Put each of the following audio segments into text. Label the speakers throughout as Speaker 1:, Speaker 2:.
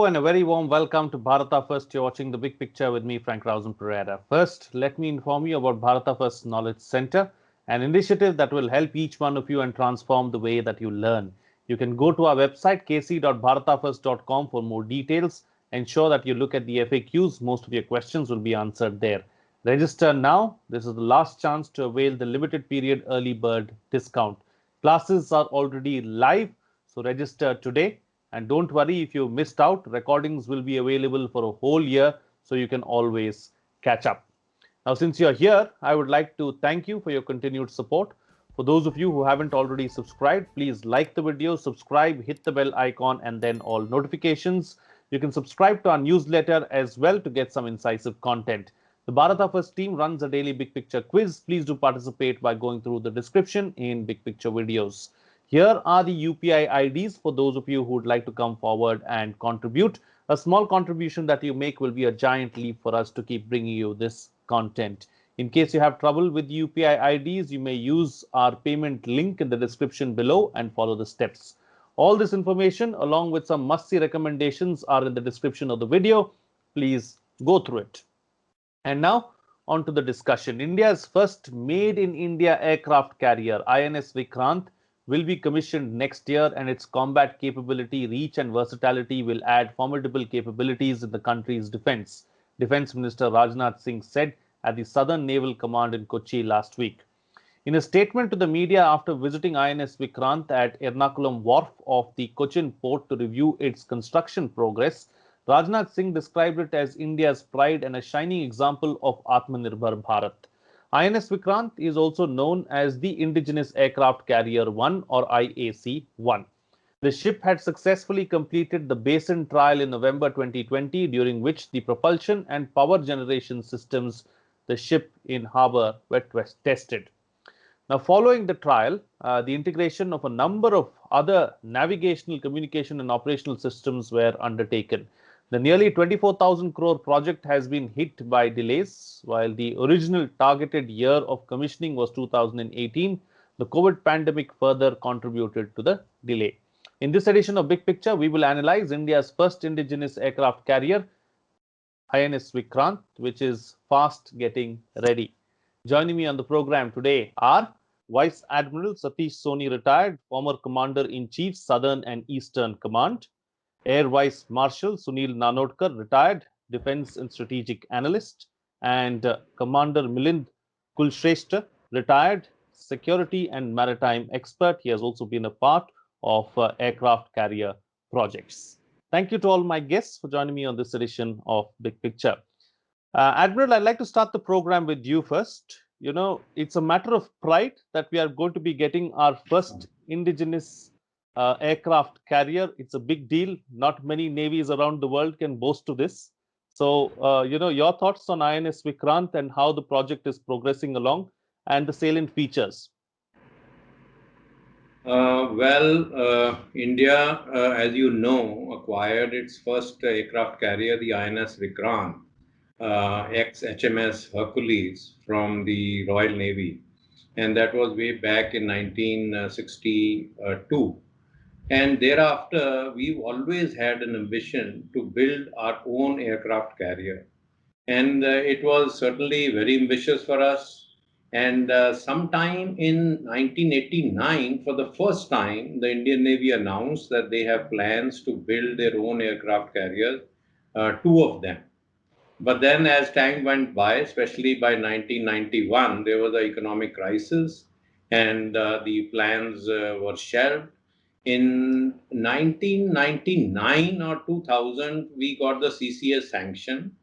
Speaker 1: and a very warm welcome to Bharata First. You're watching The Big Picture with me, Frank Rausen Pereira. First, let me inform you about Bharata First Knowledge Center, an initiative that will help each one of you and transform the way that you learn. You can go to our website, kc.bharatafirst.com for more details. Ensure that you look at the FAQs. Most of your questions will be answered there. Register now. This is the last chance to avail the limited period early bird discount. Classes are already live, so register today. And don't worry if you missed out, recordings will be available for a whole year, so you can always catch up. Now, since you're here, I would like to thank you for your continued support. For those of you who haven't already subscribed, please like the video, subscribe, hit the bell icon, and then all notifications. You can subscribe to our newsletter as well to get some incisive content. The Bharata First team runs a daily Big Picture quiz. Please do participate by going through the description in Big Picture videos. Here are the UPI IDs for those of you who would like to come forward and contribute. A small contribution that you make will be a giant leap for us to keep bringing you this content. In case you have trouble with UPI IDs, you may use our payment link in the description below and follow the steps. All this information, along with some must-see recommendations, are in the description of the video. Please go through it. And now, on to the discussion. India's first made-in-India aircraft carrier, INS Vikrant, will be commissioned next year, and its combat capability, reach and versatility will add formidable capabilities in the country's defense, Defense Minister Rajnath Singh said at the Southern Naval Command in Kochi last week. In a statement to the media after visiting INS Vikrant at Ernakulam Wharf of the Cochin port to review its construction progress, Rajnath Singh described it as India's pride and a shining example of Atmanirbhar Bharat. INS Vikrant is also known as the Indigenous Aircraft Carrier 1 or IAC-1. The ship had successfully completed the basin trial in November 2020, during which the propulsion and power generation systems the ship in harbour were tested. Now, following the trial, the integration of a number of other navigational, communication and operational systems were undertaken. The nearly 24,000 crore project has been hit by delays. While the original targeted year of commissioning was 2018, the COVID pandemic further contributed to the delay. In this edition of Big Picture, we will analyze India's first indigenous aircraft carrier, INS Vikrant, which is fast getting ready. Joining me on the program today are Vice Admiral Satish Soni, retired, former Commander-in-Chief, Southern and Eastern Command; Air Vice Marshal Sunil Nanodkar, retired, Defense and Strategic Analyst; and Commander Milind Kulshrestha, retired, Security and Maritime Expert. He has also been a part of aircraft carrier projects. Thank you to all my guests for joining me on this edition of Big Picture. Admiral, I'd like to start the program with you first. You know, it's a matter of pride that we are going to be getting our first indigenous aircraft carrier. It's a big deal. Not many navies around the world can boast to this. So, your thoughts on INS Vikrant and how the project is progressing along and the salient features.
Speaker 2: India, as you know, acquired its first aircraft carrier, the INS Vikrant, ex-HMS Hercules from the Royal Navy. And that was way back in 1962. And thereafter, we've always had an ambition to build our own aircraft carrier. And it was certainly very ambitious for us. And sometime in 1989, for the first time, the Indian Navy announced that they have plans to build their own aircraft carriers, two of them. But then as time went by, especially by 1991, there was an economic crisis and the plans were shelved. In 1999 or 2000, we got the CCS sanction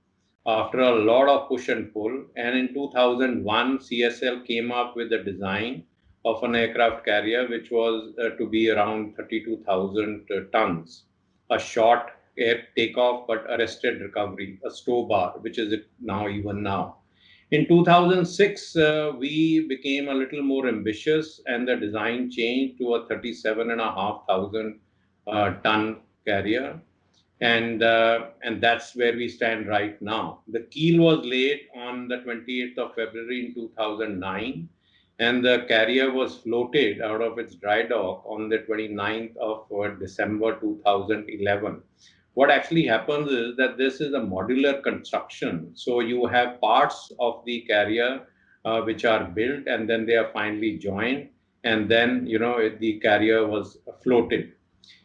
Speaker 2: after a lot of push and pull. And in 2001, CSL came up with the design of an aircraft carrier, which was to be around 32,000 tons, a short air takeoff but arrested recovery, a stow bar, which is it now, even now. In 2006, we became a little more ambitious and the design changed to a 37,500 ton carrier. And that's where we stand right now. The keel was laid on the 28th of February in 2009, and the carrier was floated out of its dry dock on the 29th of December 2011. What actually happens is that this is a modular construction. So you have parts of the carrier which are built, and then they are finally joined, and then the carrier was floated.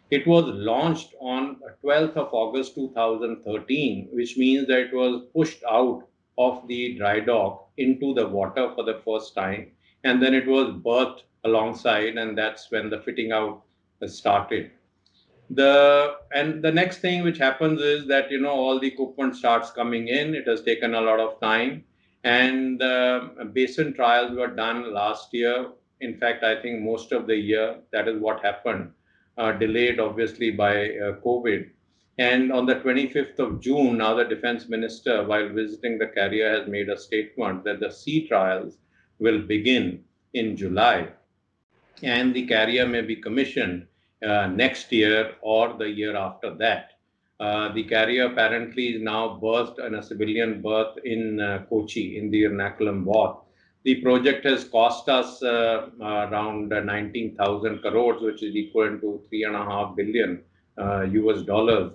Speaker 2: It was launched on 12th of August 2013, which means that it was pushed out of the dry dock into the water for the first time. And then it was berthed alongside, and that's when the fitting out started. The next thing which happens is that all the equipment starts coming in. It has taken a lot of time, and basin trials were done last year. In fact, I think most of the year. That is what happened, delayed obviously by COVID. And on the 25th of June, now the defense minister, while visiting the carrier, has made a statement that the sea trials will begin in July, and the carrier may be commissioned next year or the year after that. The carrier apparently is now berthed in a civilian berth in Kochi, in the Ernakulam berth. The project has cost us around 19,000 crores, which is equivalent to 3.5 billion US dollars.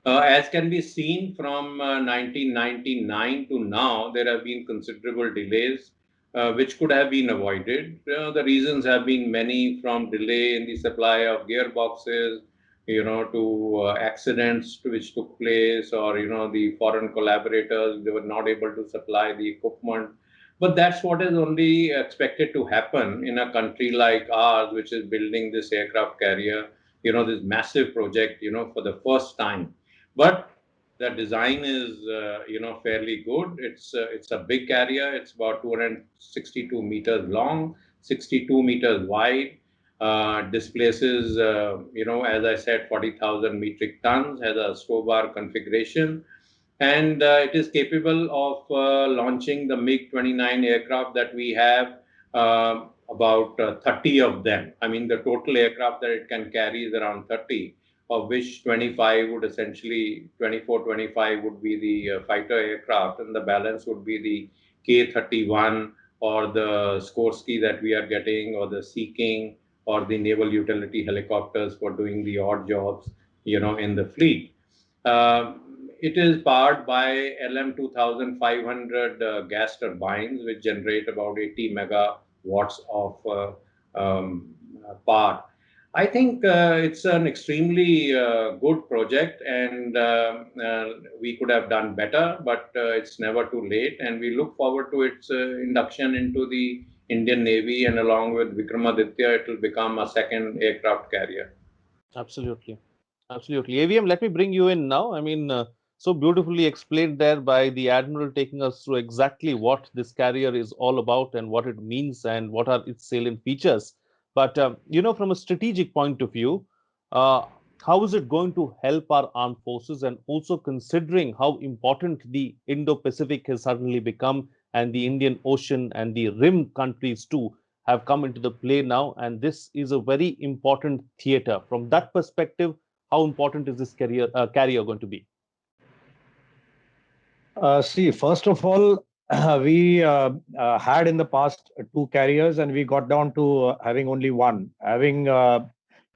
Speaker 2: As can be seen from 1999 to now, there have been considerable delays which could have been avoided. The reasons have been many, from delay in the supply of gearboxes, to accidents which took place, or the foreign collaborators, they were not able to supply the equipment. But that's what is only expected to happen in a country like ours, which is building this aircraft carrier, this massive project, for the first time. But the design is, fairly good. It's a big carrier. It's about 262 meters long, 62 meters wide. Displaces, as I said, 40,000 metric tons. Has a stow bar configuration, and it is capable of launching the MiG-29 aircraft that we have. About 30 of them. I mean, the total aircraft that it can carry is around 30, of which 25 would essentially, 24, 25 would be the fighter aircraft, and the balance would be the K-31 or the Skorsky that we are getting, or the Sea King, or the naval utility helicopters for doing the odd jobs, in the fleet. It is powered by LM2500 gas turbines, which generate about 80 megawatts of power. I think it's an extremely good project, and we could have done better, but it's never too late. And we look forward to its induction into the Indian Navy, and along with Vikramaditya, it will become a second aircraft carrier.
Speaker 1: Absolutely. Absolutely. AVM, let me bring you in now. I mean, so beautifully explained there by the Admiral, taking us through exactly what this carrier is all about and what it means and what are its salient features. But, from a strategic point of view, uh, how is it going to help our armed forces? And also considering how important the Indo-Pacific has suddenly become, and the Indian Ocean and the rim countries too have come into the play now, and this is a very important theater. From that perspective, how important is this carrier going to be?
Speaker 3: See, first of all, we had in the past two carriers, and we got down to having only one. Having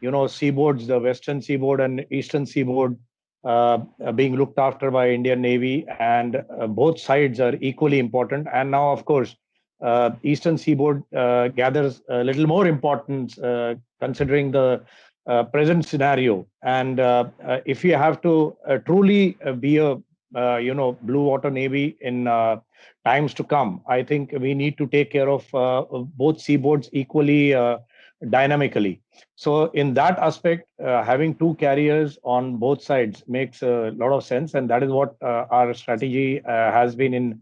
Speaker 3: seaboards, the western seaboard and eastern seaboard, being looked after by Indian Navy, and both sides are equally important. And now, of course, eastern seaboard gathers a little more importance, considering the present scenario. And if you have to truly be a blue water navy in times to come, I think we need to take care of both seaboards equally dynamically. So in that aspect, having two carriers on both sides makes a lot of sense, and that is what our strategy has been in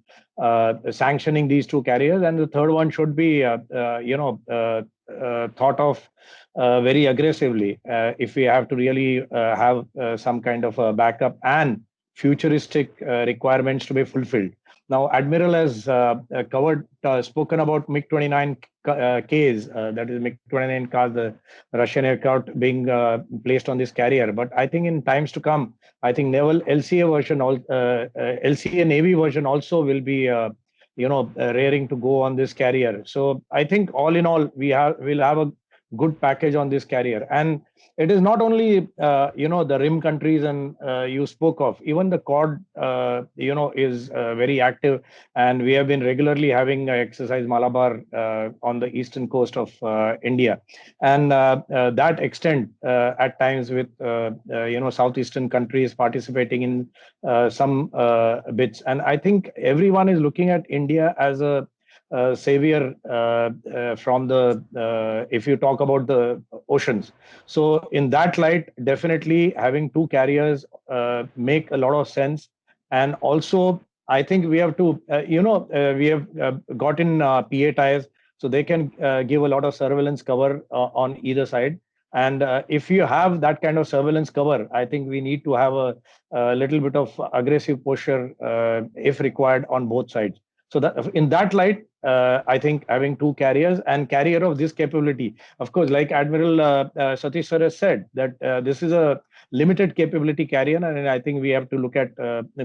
Speaker 3: sanctioning these two carriers. And the third one should be thought of very aggressively, if we have to really have some kind of a backup and futuristic requirements to be fulfilled. Now, Admiral has spoken about MiG-29 Ks, that is MiG-29 Ks, the Russian aircraft being placed on this carrier. But I think in times to come, I think naval LCA version, LCA Navy version also will be, raring to go on this carrier. So I think all in all, we'll have a good package on this carrier. And it is not only the rim countries and you spoke of, even the Quad is very active, and we have been regularly having exercise Malabar on the eastern coast of India, and that extent at times with southeastern countries participating in some bits. And I think everyone is looking at India as a savior from the if you talk about the oceans. So in that light, definitely having two carriers make a lot of sense. And also, I think we have to we have gotten PA tires, so they can give a lot of surveillance cover on either side. And if you have that kind of surveillance cover, I think we need to have a little bit of aggressive posture if required on both sides. So that in that light, I think having two carriers and carrier of this capability, of course, like Admiral Satish sir has said, that this is a limited capability carrier, and I think we have to look at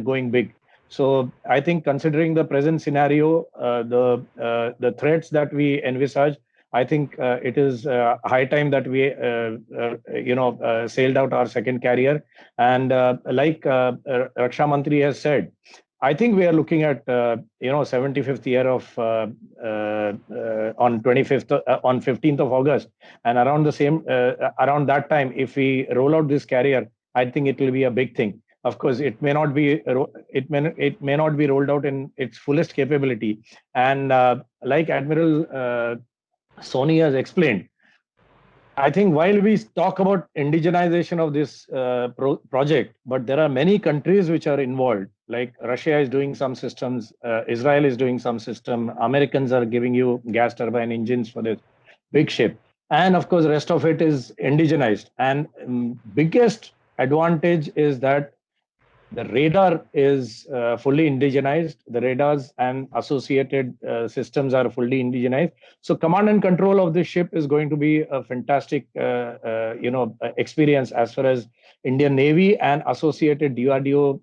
Speaker 3: going big. So I think considering the present scenario, the threats that we envisage, I think it is high time that we sailed out our second carrier. And like Raksha Mantri has said, I think we are looking at 75th year of on 25th on 15th of August, and around the same around that time, if we roll out this carrier, I think it will be a big thing. Of course, it may not be rolled out in its fullest capability, and like Admiral Sony has explained, I think while we talk about indigenization of this project, but there are many countries which are involved. Like Russia is doing some systems, Israel is doing some system, Americans are giving you gas turbine engines for this big ship, and of course, rest of it is indigenized. And biggest advantage is that the radar is fully indigenized. The radars and associated systems are fully indigenized. So command and control of this ship is going to be a fantastic, experience as far as Indian Navy and associated DRDO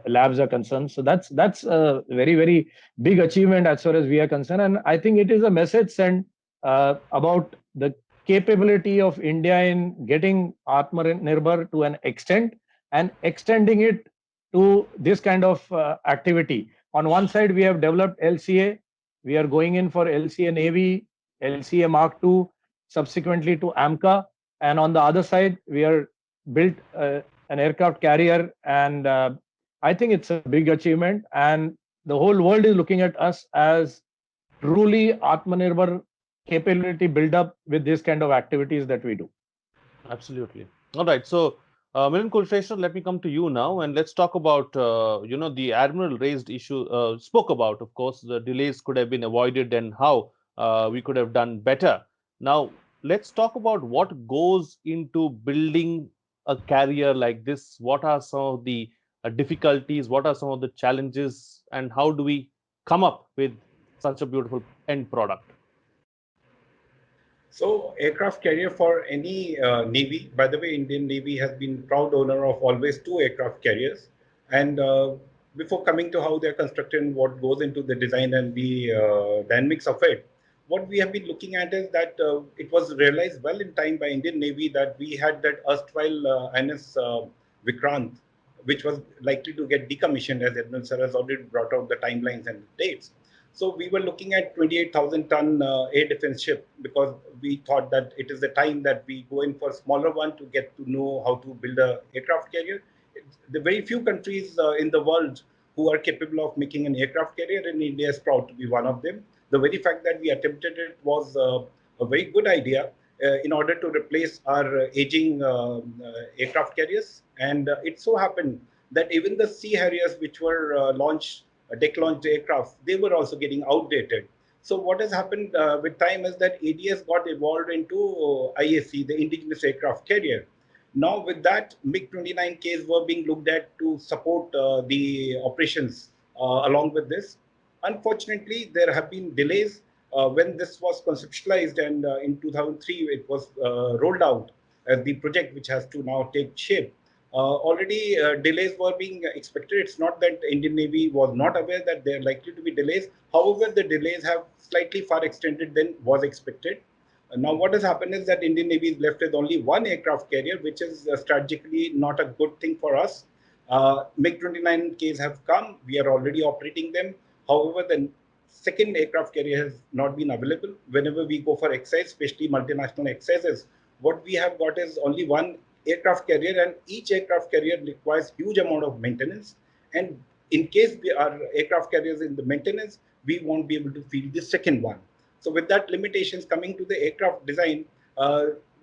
Speaker 3: labs are concerned. So that's a very, very big achievement as far as we are concerned. And I think it is a message sent about the capability of India in getting Atmanirbhar to an extent and extending it to this kind of activity. On one side, we have developed LCA. We are going in for LCA Navy, LCA Mark II, subsequently to AMCA. And on the other side, we are built an aircraft carrier. And I think it's a big achievement. And the whole world is looking at us as truly Atmanirbhar capability build up with this kind of activities that we do.
Speaker 1: Absolutely. All right. So, Milind Kulshreshtha, let me come to you now, and let's talk about the Admiral raised issue. Spoke about, of course, the delays could have been avoided and how we could have done better. Now, let's talk about what goes into building a carrier like this. What are some of the difficulties? What are some of the challenges? And how do we come up with such a beautiful end product?
Speaker 4: So, aircraft carrier for any Navy, by the way, Indian Navy has been proud owner of always two aircraft carriers. And before coming to how they're constructed and what goes into the design and the dynamics of it, what we have been looking at is that it was realized well in time by Indian Navy that we had that erstwhile INS Vikrant, which was likely to get decommissioned, as Admiral Sir has already brought out the timelines and the dates. So we were looking at 28,000 ton air defense ship because we thought that it is the time that we go in for a smaller one to get to know how to build a aircraft carrier. The very few countries in the world who are capable of making an aircraft carrier, and India is proud to be one of them. The very fact that we attempted it was a very good idea in order to replace our aging aircraft carriers. And it so happened that even the Sea Harriers, which were launched deck-launched aircraft, they were also getting outdated. So what has happened with time is that ADS got evolved into IAC, the indigenous aircraft carrier. Now with that, MiG-29Ks were being looked at to support the operations along with this. Unfortunately, there have been delays when this was conceptualized, and in 2003 it was rolled out as the project which has to now take shape. Already delays were being expected. It's not that Indian Navy was not aware that there are likely to be delays. However, the delays have slightly far extended than was expected. Now, what has happened is that Indian Navy is left with only one aircraft carrier, which is strategically not a good thing for us. MiG-29Ks have come. We are already operating them. However, the second aircraft carrier has not been available. Whenever we go for exercise, especially multinational exercises, what we have got is only one aircraft carrier, and each aircraft carrier requires huge amount of maintenance. And in case our aircraft carriers in the maintenance, we won't be able to field the second one. So with that limitations coming to the aircraft design,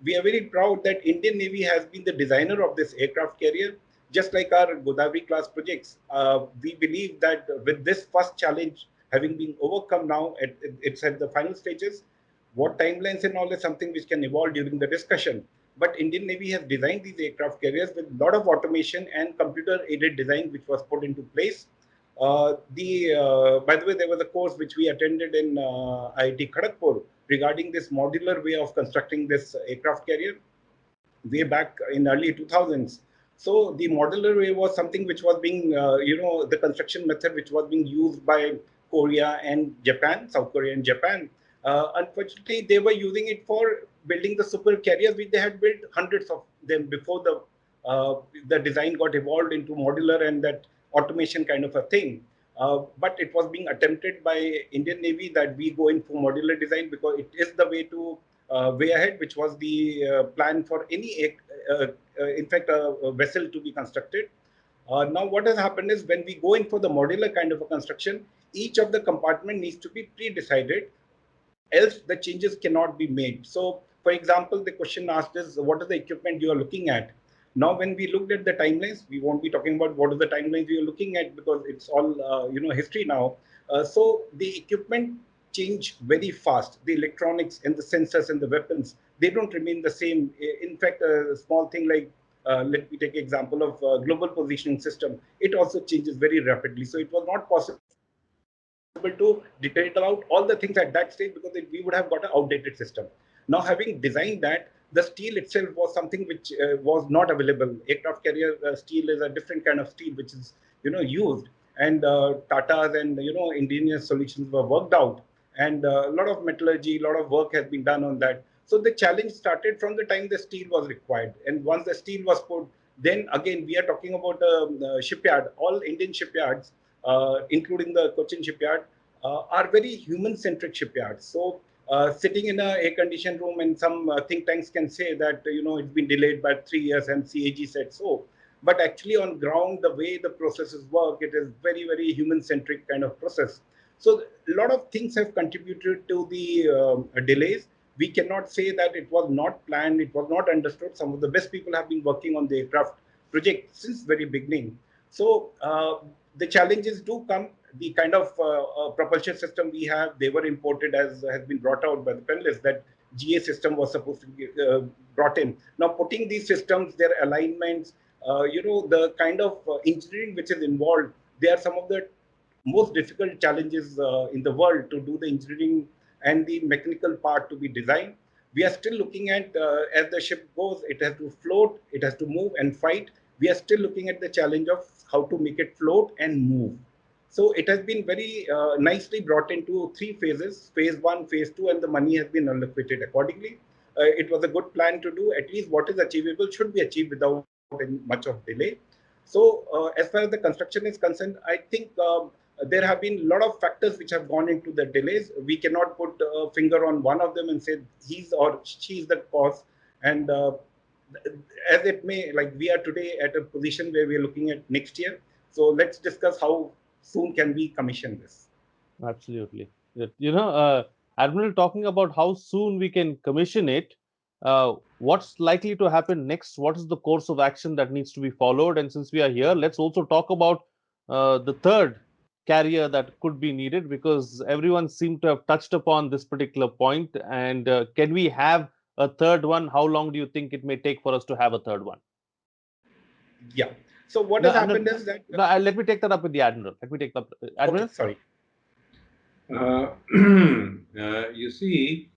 Speaker 4: we are very proud that Indian Navy has been the designer of this aircraft carrier. Just like our Godavari class projects, we believe that with this first challenge having been overcome now, it's at the final stages. What timelines and all is something which can evolve during the discussion. But Indian Navy has designed these aircraft carriers with a lot of automation and computer-aided design, which was put into place. By the way, there was a course which we attended in IIT Kharagpur regarding this modular way of constructing this aircraft carrier way back in early 2000s. So the modular way was something which was being, the construction method which was being used by Korea and Japan, South Korea and Japan. Unfortunately, they were using it for building the super carriers, which they had built hundreds of them before the design got evolved into modular and that automation kind of a thing. But it was being attempted by Indian Navy that we go in for modular design because it is the way to way ahead, which was the plan for any, in fact, a vessel to be constructed. Now, what has happened is when we go in for the modular kind of a construction, each of the compartment needs to be pre-decided, else the changes cannot be made. So, for example, the question asked is, what is the equipment you are looking at? Now, when we looked at the timelines, we won't be talking about what are the timelines we are looking at because it's all history now. So the equipment change very fast. The electronics and the sensors and the weapons, they don't remain the same. In fact, a small thing like let me take example of global positioning system. It also changes very rapidly. So it was not possible to detail out all the things at that stage because we would have got an outdated system. Now, having designed that, the steel itself was something which was not available. Aircraft carrier steel is a different kind of steel which is used, and Tata's and indigenous solutions were worked out, and a lot of metallurgy, a lot of work has been done on that. So the challenge started from the time the steel was required, and once the steel was put, then again we are talking about a shipyard. All Indian shipyards, including the Cochin shipyard, are very human-centric shipyards. So sitting in an air-conditioned room and some think tanks can say that it's been delayed by 3 years and CAG said so. But actually on ground, the way the processes work, it is very, very human-centric kind of process. So a lot of things have contributed to the delays. We cannot say that it was not planned, it was not understood. Some of the best people have been working on the aircraft project since very beginning. So the challenges do come. The kind of propulsion system we have, they were imported as has been brought out by the panelists, that GA system was supposed to be brought in. Now, putting these systems, their alignments, the kind of engineering which is involved, they are some of the most difficult challenges in the world to do the engineering and the mechanical part to be designed. We are still looking at, as the ship goes, it has to float, it has to move and fight. We are still looking at the challenge of how to make it float and move. So it has been very nicely brought into 3 phases, phase 1, phase 2, and the money has been allocated accordingly. It was a good plan to do. At least what is achievable should be achieved without much of delay. So as far as the construction is concerned, I think there have been a lot of factors which have gone into the delays. We cannot put a finger on one of them and say he's or she is the cause. And as it may, like we are today at a position where we are looking at next year. So let's discuss how soon can we commission this.
Speaker 1: Absolutely. Admiral, talking about how soon we can commission it, what's likely to happen next? What is the course of action that needs to be followed? And since we are here, let's also talk about the third carrier that could be needed, because everyone seemed to have touched upon this particular point. And can we have a third one? How long do you think it may take for us to have a third one?
Speaker 4: Yeah. So what has happened is that...
Speaker 1: let me take that up with the Admiral. Let me take that. Admiral?
Speaker 4: Okay, sorry.
Speaker 2: You see,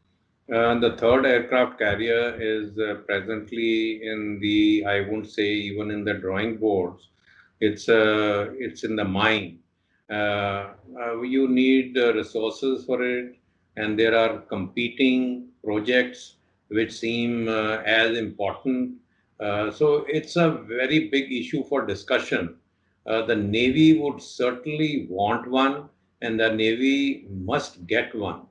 Speaker 2: the third aircraft carrier is presently in the, I won't say even in the drawing boards, it's in the mind. You need resources for it, and there are competing projects which seem as important. So it's a very big issue for discussion. The Navy would certainly want one, and the Navy must get one.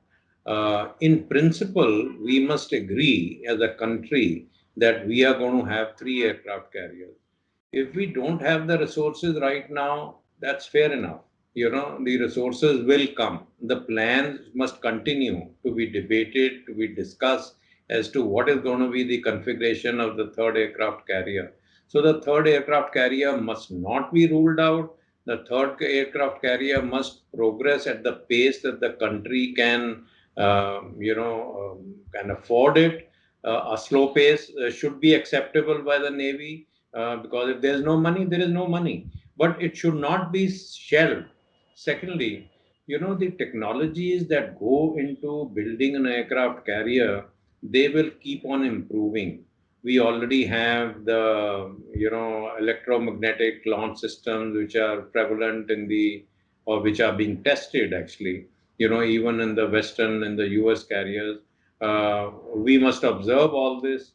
Speaker 2: In principle, we must agree as a country that we are going to have 3 aircraft carriers. If we don't have the resources right now, that's fair enough. The resources will come. The plans must continue to be debated, to be discussed as to what is going to be the configuration of the third aircraft carrier. So the third aircraft carrier must not be ruled out. The third aircraft carrier must progress at the pace that the country can afford it. A slow pace should be acceptable by the Navy, because if there's no money, there is no money. But it should not be shelved. Secondly, the technologies that go into building an aircraft carrier, they will keep on improving. We already have the, electromagnetic launch systems which are prevalent or which are being tested actually, even in the Western and the US carriers. We must observe all this.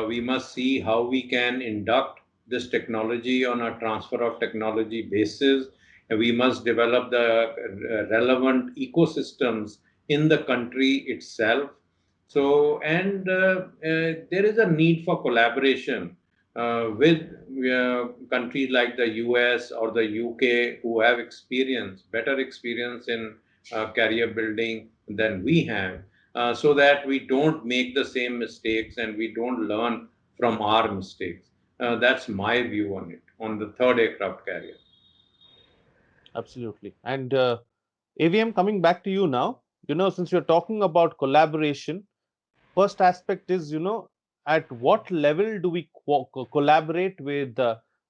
Speaker 2: We must see how we can induct this technology on a transfer of technology basis. And we must develop the relevant ecosystems in the country itself. So, and there is a need for collaboration with countries like the US or the UK who have better experience in carrier building than we have, so that we don't make the same mistakes and we don't learn from our mistakes. That's my view on it, on the third aircraft carrier.
Speaker 1: Absolutely. And AVM, coming back to you now, since you're talking about collaboration, first aspect is, at what level do we collaborate with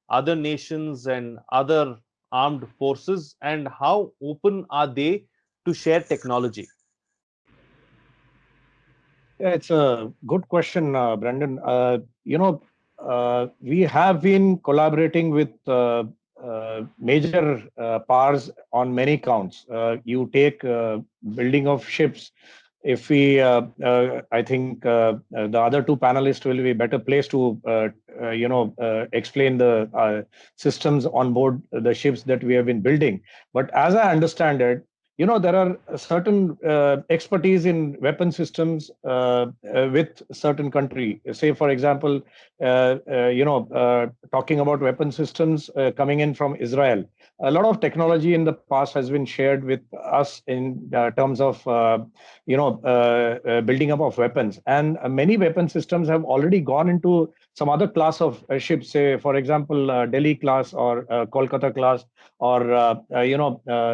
Speaker 1: other nations and other armed forces, and how open are they to share technology?
Speaker 3: Yeah, it's a good question, Brandon. We have been collaborating with major powers on many counts. You take building of ships. If we, I think the other two panelists will be better placed to, explain the systems on board the ships that we have been building. But as I understand it, there are certain expertise in weapon systems with certain country. Say, for example, talking about weapon systems coming in from Israel. A lot of technology in the past has been shared with us in terms of, building up of weapons. And many weapon systems have already gone into some other class of ships, say, for example, Delhi class or Kolkata class, or,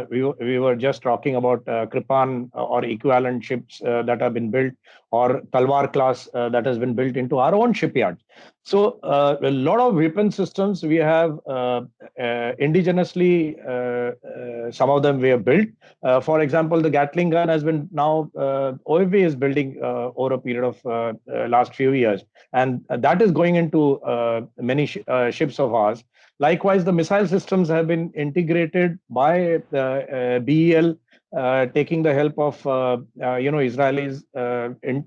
Speaker 3: we were just talking about Kripan or equivalent ships that have been built, or Talwar class that has been built into our own shipyards. So a lot of weapon systems we have indigenously, some of them we have built. For example, the Gatling gun has been now, OFV is building over a period of last few years. And that is going into many ships of ours. Likewise, the missile systems have been integrated by BEL, taking the help of Israelis,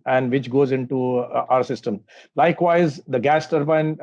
Speaker 3: and which goes into our system. Likewise, the gas turbine,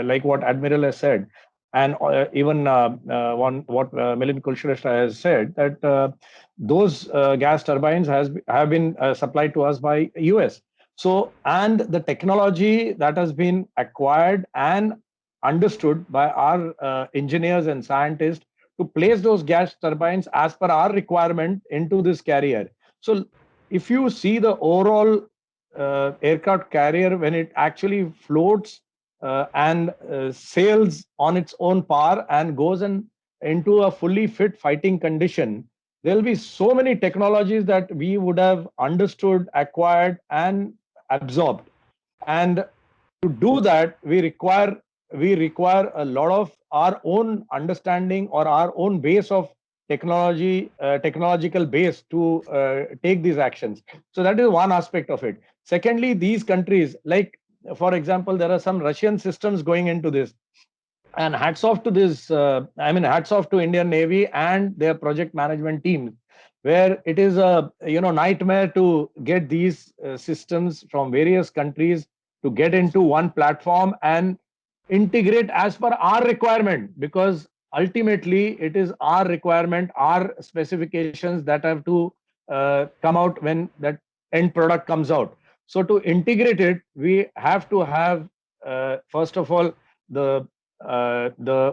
Speaker 3: like what Admiral has said, and even what Milind Kulshrestha has said, that those gas turbines have been supplied to us by US. So, and the technology that has been acquired and understood by our engineers and scientists to place those gas turbines as per our requirement into this carrier. So if you see the overall aircraft carrier, when it actually floats and sails on its own power and goes into a fully fit fighting condition, there'll be so many technologies that we would have understood, acquired, and absorbed. And to do that, we require a lot of our own understanding or our own base of technological base to take these actions. So that is one aspect of it. Secondly, these countries, like, for example, there are some Russian systems going into this. And hats off to this. Hats off to Indian Navy and their project management team, where it is a nightmare to get these systems from various countries to get into one platform and integrate as per our requirement, because ultimately it is our requirement, our specifications that have to come out when that end product comes out. So to integrate it, we have to have first of all the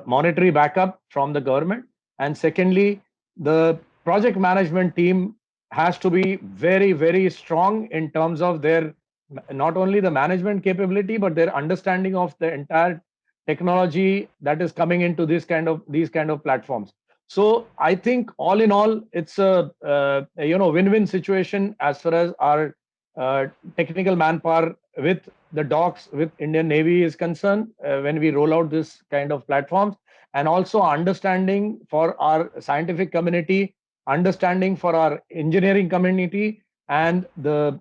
Speaker 3: monetary backup from the government, and secondly, the project management team has to be very, very strong in terms of their not only the management capability but their understanding of the entire technology that is coming into these kind of platforms. So I think all in all, it's a win-win situation as far as our technical manpower with the docks, with Indian Navy is concerned, when we roll out this kind of platforms, and also understanding for our scientific community, understanding for our engineering community, and the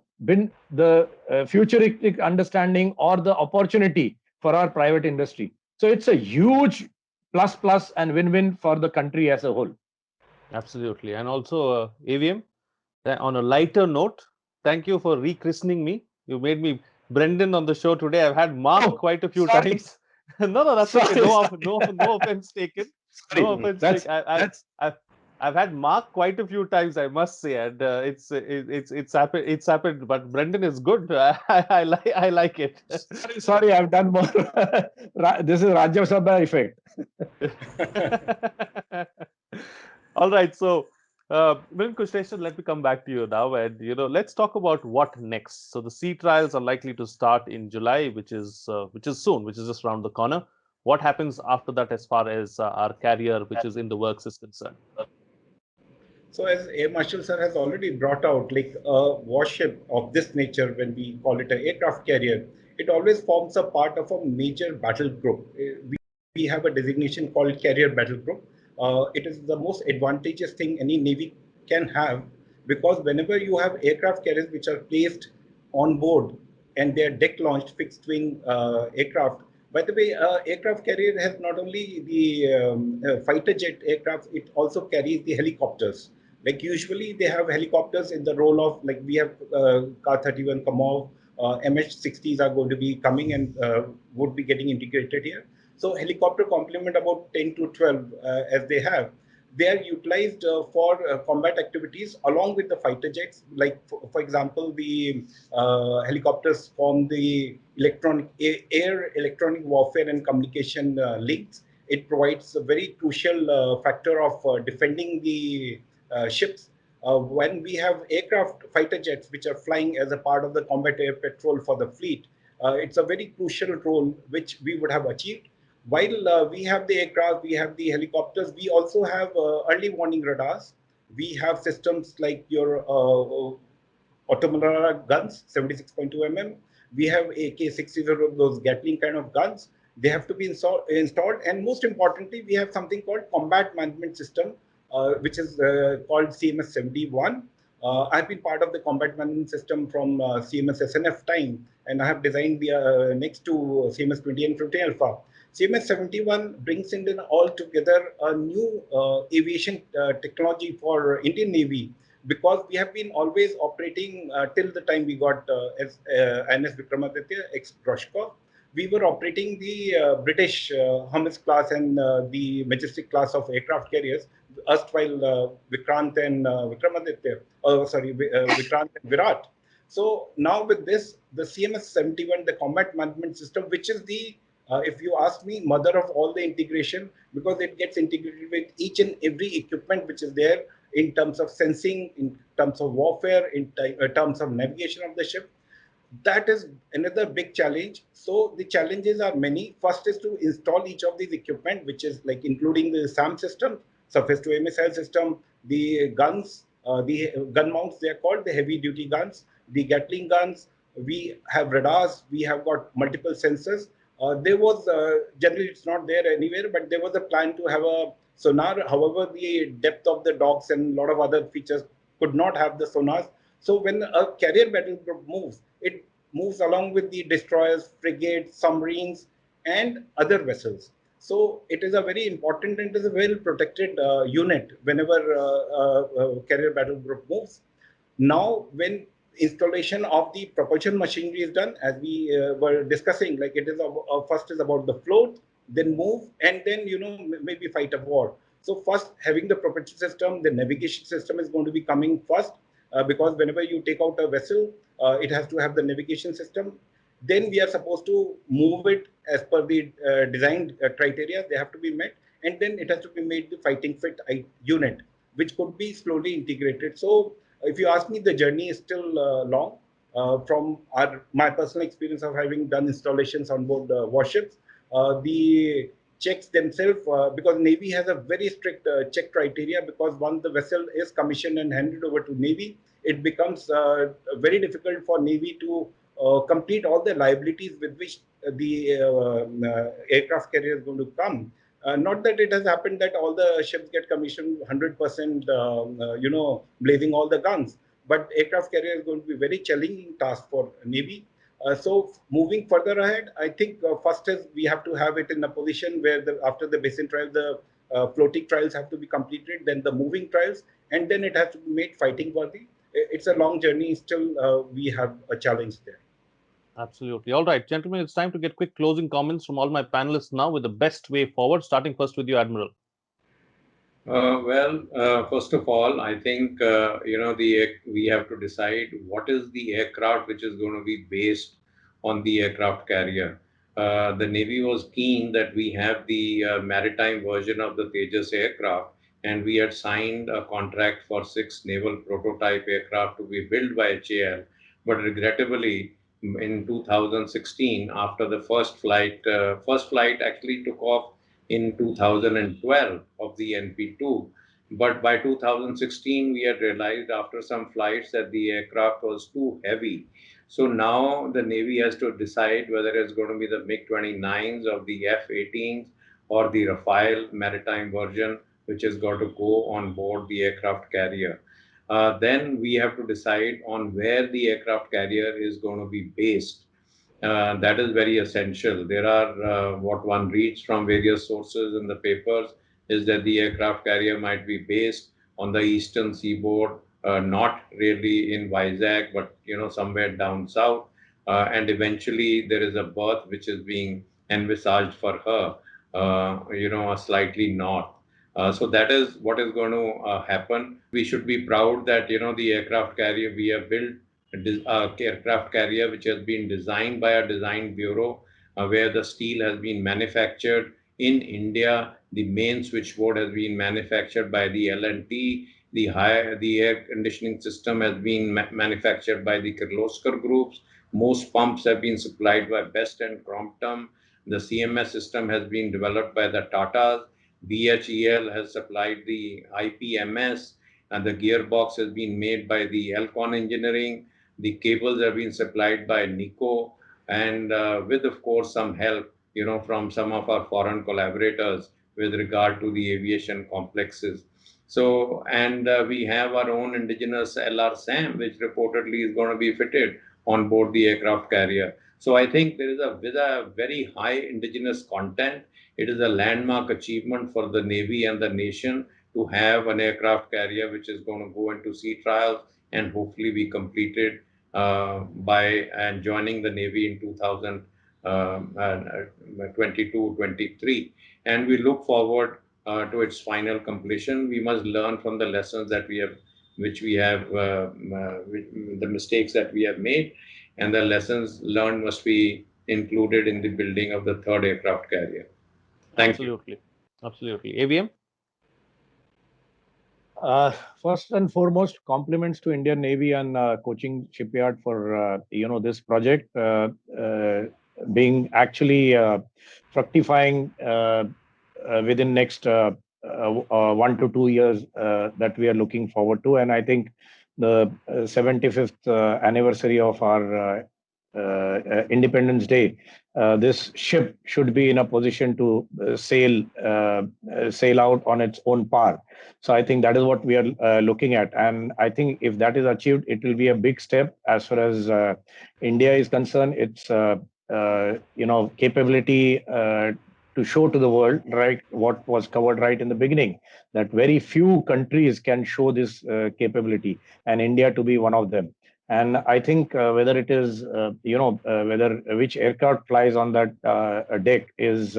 Speaker 3: futuristic understanding or the opportunity for our private industry. So it's a huge plus and win-win for the country as a whole.
Speaker 1: Absolutely. And also, AVM, on a lighter note, thank you for rechristening me. You made me Brendan on the show today. I've had Mark quite a few times. No, that's okay. No offense taken. No offense taken. I've had Mark quite a few times, I must say, and it's happened. It's happened. But Brendan is good. I like it.
Speaker 3: Sorry, I've done more. This is Rajya Sabha effect.
Speaker 1: All right. So, Milind Kushresthan, let me come back to you now, and let's talk about what next. So the sea trials are likely to start in July, which is soon, which is just around the corner. What happens after that, as far as our carrier, which is in the works, is concerned?
Speaker 4: So as Air Marshal Sir has already brought out, like a warship of this nature, when we call it an aircraft carrier, it always forms a part of a major battle group. We have a designation called carrier battle group. It is the most advantageous thing any Navy can have, because whenever you have aircraft carriers which are placed on board and they are deck launched fixed wing aircraft. By the way, aircraft carrier has not only the fighter jet aircraft, it also carries the helicopters. Like usually they have helicopters in the role of, like we have Ka-31 Kamov, MH-60s are going to be coming and would be getting integrated here. So helicopter complement about 10 to 12 as they have. They are utilized for combat activities along with the fighter jets. Like for example, the helicopters form the air electronic warfare and communication links. It provides a very crucial factor of defending the ships. When we have aircraft fighter jets which are flying as a part of the combat air patrol for the fleet, it's a very crucial role which we would have achieved. While we have the aircraft, we have the helicopters, we also have early warning radars. We have systems like your Automata guns, 76.2 mm. We have AK-60, those Gatling kind of guns. They have to be installed. And most importantly, we have something called combat management system, which is called CMS-71. I've been part of the combat management system from CMS SNF time, and I have designed the next to CMS 20 and 50 Alpha. CMS 71 brings in all together a new aviation technology for Indian Navy, because we have been always operating till the time we got INS Vikramaditya, ex-Droshkov. We were operating the British Hummus class and the Majestic class of aircraft carriers, erstwhile Vikrant and Vikramaditya, Vikrant and Virat. So now with this, the CMS 71, the combat management system, which is the if you ask me, mother of all the integration, because it gets integrated with each and every equipment which is there in terms of sensing, in terms of warfare, in terms of navigation of the ship. That is another big challenge. So the challenges are many. First is to install each of these equipment, which is like including the SAM system, surface to air missile system, the guns, the gun mounts, they are called the heavy duty guns, the Gatling guns. We have radars, we have got multiple sensors. There was generally it's not there anywhere, but there was a plan to have a sonar. However, the depth of the docks and a lot of other features could not have the sonars. So when a carrier battle group moves, it moves along with the destroyers, frigates, submarines, and other vessels. So it is a very important and it is a well protected unit whenever carrier battle group moves. Now, when installation of the propulsion machinery is done, as we were discussing, like it is first is about the float, then move, and then maybe fight a war. So first, having the propulsion system, the navigation system is going to be coming first, because whenever you take out a vessel, it has to have the navigation system. Then we are supposed to move it as per the design criteria. They have to be met, and then it has to be made the fighting fit unit, which could be slowly integrated. So if you ask me, the journey is still long. From my personal experience of having done installations on board warships, the checks themselves, because Navy has a very strict check criteria, because once the vessel is commissioned and handed over to Navy, it becomes very difficult for Navy to complete all the liabilities with which the aircraft carrier is going to come. Not that it has happened that all the ships get commissioned 100%, blazing all the guns, but aircraft carrier is going to be very challenging task for Navy. So moving further ahead, I think first is we have to have it in a position where after the basin trial, the floating trials have to be completed, then the moving trials, and then it has to be made fighting worthy. It's a long journey. Still, we have a challenge there.
Speaker 1: Absolutely. All right, gentlemen, it's time to get quick closing comments from all my panelists now with the best way forward, starting first with you, Admiral.
Speaker 2: First of all, I think we have to decide what is the aircraft which is going to be based on the aircraft carrier. The Navy was keen that we have the maritime version of the Tejas aircraft, and we had signed a contract for 6 naval prototype aircraft to be built by HAL. But regrettably, in 2016, after the first flight actually took off in 2012 of the NP2. But by 2016, we had realized after some flights that the aircraft was too heavy. So now the Navy has to decide whether it's going to be the MiG-29s or the F-18s or the Rafale maritime version, which has got to go on board the aircraft carrier. Then we have to decide on where the aircraft carrier is going to be based. That is very essential. There are what one reads from various sources in the papers is that the aircraft carrier might be based on the eastern seaboard, not really in Vizag, but somewhere down south. And eventually there is a berth which is being envisaged for her, slightly north. So that is what is going to happen. We should be proud that the aircraft carrier we have built aircraft carrier which has been designed by a design bureau, where the steel has been manufactured in India. The main switchboard has been manufactured by the L&T. The air conditioning system has been manufactured by the Kirloskar groups. Most pumps have been supplied by Best and Crompton. The CMS system has been developed by the Tatas. BHEL has supplied the IPMS, and the gearbox has been made by the Elcon Engineering. The cables have been supplied by NICO, and with, of course, some help, from some of our foreign collaborators with regard to the aviation complexes. So, and we have our own indigenous LR SAM, which reportedly is going to be fitted on board the aircraft carrier. So I think there is with a very high indigenous content, it is a landmark achievement for the Navy and the nation to have an aircraft carrier which is going to go into sea trials and hopefully be completed by joining the Navy in 2022-23. And we look forward to its final completion. We must learn from the lessons that we have, the mistakes that we have made, and the lessons learned must be included in the building of the third aircraft carrier. Thank you.
Speaker 1: Absolutely. AVM?
Speaker 3: First and foremost, compliments to Indian Navy and Cochin Shipyard for this project being actually fructifying within next 1 to 2 years that we are looking forward to. And I think the 75th anniversary of our Independence Day, this ship should be in a position to sail out on its own power. So I think that is what we are looking at, and I think if that is achieved, it will be a big step as far as India is concerned. Its capability to show to the world, right, what was covered right in the beginning, that very few countries can show this capability, and India to be one of them. And I think whether it is, whether which aircraft flies on that deck is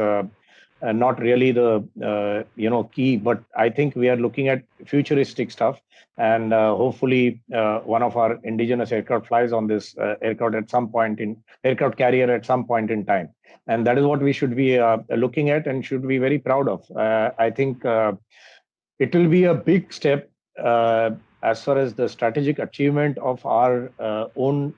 Speaker 3: not really the key, but I think we are looking at futuristic stuff, and hopefully one of our indigenous aircraft flies on this aircraft carrier at some point in time, and that is what we should be looking at and should be very proud of. I think it will be a big step as far as the strategic achievement of our own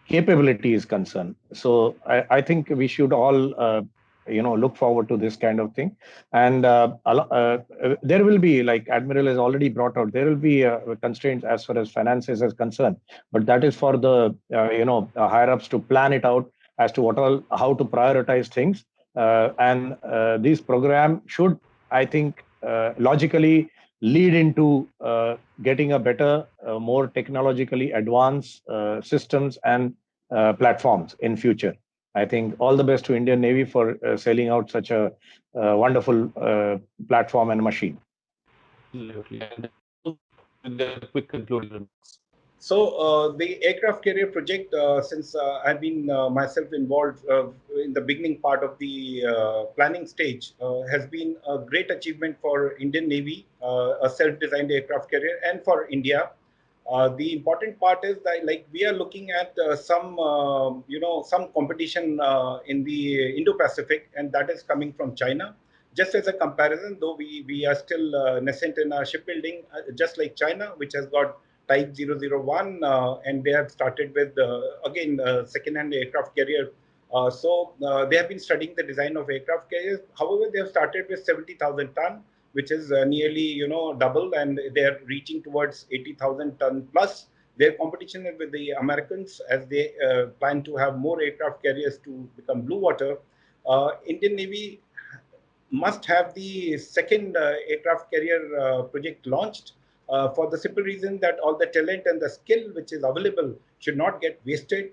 Speaker 3: capability is concerned. So I think we should all look forward to this kind of thing. And there will be, like Admiral has already brought out, there will be constraints as far as finances is concerned, but that is for the higher ups to plan it out as to how to prioritize things. And this program should, I think, logically lead into getting a better, more technologically advanced systems and platforms in future. I think all the best to Indian Navy for sailing out such a wonderful platform and machine.
Speaker 1: Absolutely. And the quick concluding remarks.
Speaker 4: So the aircraft carrier project, since I've been myself involved in the beginning part of the planning stage, has been a great achievement for Indian Navy, a self-designed aircraft carrier, and for India. The important part is that, like, we are looking at some competition in the Indo-Pacific, and that is coming from China. Just as a comparison, though we are still nascent in our shipbuilding, just like China, which has got Type 001, and they have started with, again, second-hand aircraft carrier. So they have been studying the design of aircraft carriers. However, they have started with 70,000 ton, which is nearly, double, and they are reaching towards 80,000 ton plus. Their competition is with the Americans, as they plan to have more aircraft carriers to become blue water. Indian Navy must have the second aircraft carrier project launched, for the simple reason that all the talent and the skill which is available should not get wasted.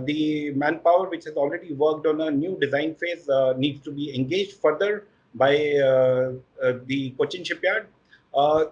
Speaker 4: The manpower which has already worked on a new design phase needs to be engaged further by the Cochin shipyard.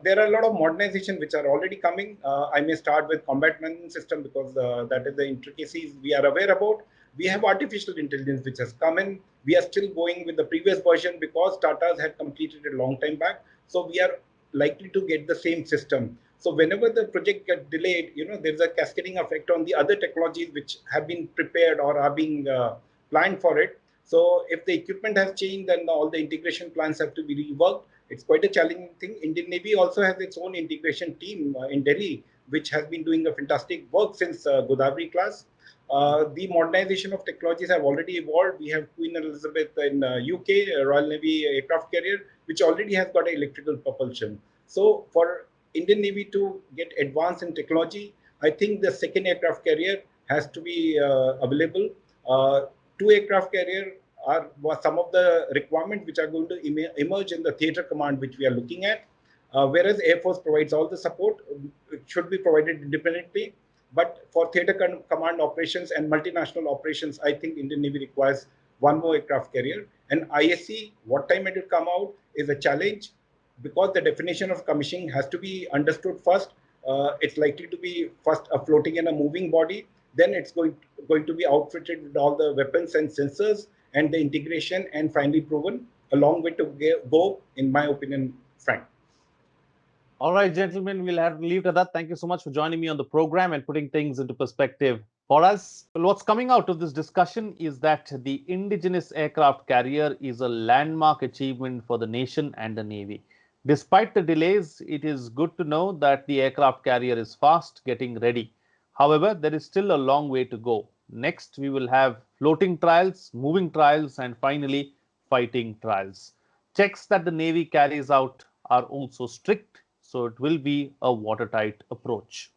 Speaker 4: There are a lot of modernization which are already coming. I may start with combat management system, because that is the intricacies we are aware about. We have artificial intelligence which has come in. We are still going with the previous version because Tata's had completed a long time back. So we are likely to get the same system. So whenever the project gets delayed, there's a cascading effect on the other technologies which have been prepared or are being planned for it. So if the equipment has changed, then all the integration plans have to be reworked. It's quite a challenging thing. Indian Navy also has its own integration team in Delhi, which has been doing a fantastic work since Godavari class. The modernization of technologies have already evolved. We have Queen Elizabeth in UK, Royal Navy aircraft carrier, which already has got an electrical propulsion. So for Indian Navy to get advanced in technology, I think the second aircraft carrier has to be available. Two aircraft carrier are some of the requirements which are going to emerge in the theater command, which we are looking at. Whereas Air Force provides all the support, it should be provided independently. But for theater command operations and multinational operations, I think Indian Navy requires one more aircraft carrier. And ISC, what time it will come out, is a challenge, because the definition of commissioning has to be understood first. It's likely to be first a floating and a moving body. Then it's going to be outfitted with all the weapons and sensors and the integration, and finally proven. A long way to go, in my opinion, Frank.
Speaker 1: All right, gentlemen, we'll have to leave it at that. Thank you so much for joining me on the program and putting things into perspective for us. Well, what's coming out of this discussion is that the indigenous aircraft carrier is a landmark achievement for the nation and the Navy. Despite the delays, it is good to know that the aircraft carrier is fast getting ready. However, there is still a long way to go. Next, we will have floating trials, moving trials, and finally, fighting trials. Checks that the Navy carries out are also strict, so it will be a watertight approach.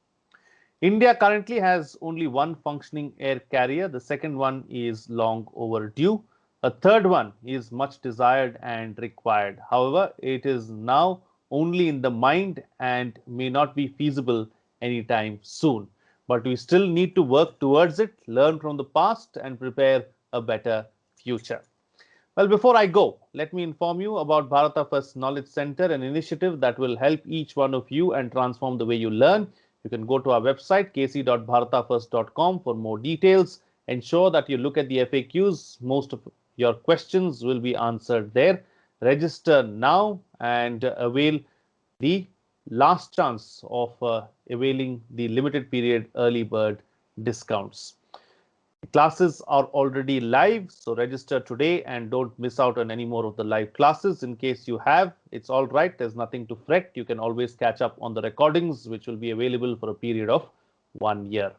Speaker 1: India currently has only one functioning air carrier. The second one is long overdue. A third one is much desired and required. However, it is now only in the mind and may not be feasible anytime soon. But we still need to work towards it, learn from the past, and prepare a better future. Well, before I go, let me inform you about Bharata First Knowledge Center, an initiative that will help each one of you and transform the way you learn. You can go to our website, kc.bharatafirst.com, for more details. Ensure that you look at the FAQs. Most of your questions will be answered there. Register now and avail the last chance of availing the limited period early bird discounts. Classes are already live, so register today and don't miss out on any more of the live classes. In case you have, it's all right. There's nothing to fret. You can always catch up on the recordings, which will be available for a period of 1 year.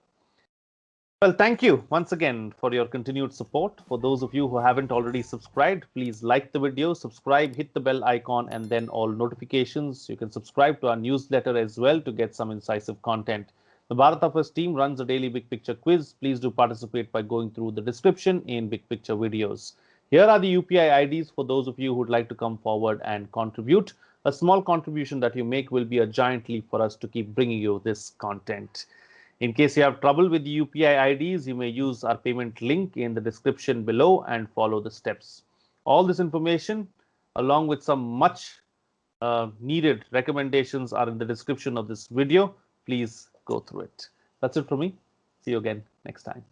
Speaker 1: Well, thank you once again for your continued support. For those of you who haven't already subscribed, please like the video, subscribe, hit the bell icon, and then all notifications. You can subscribe to our newsletter as well to get some incisive content. The Bharata First team runs a daily big picture quiz. Please do participate by going through the description in big picture videos. Here are the UPI IDs for those of you who would like to come forward and contribute. A small contribution that you make will be a giant leap for us to keep bringing you this content. In case you have trouble with the UPI IDs, you may use our payment link in the description below and follow the steps. All this information, along with some much needed recommendations, are in the description of this video. Please go through it. That's it from me. See you again next time.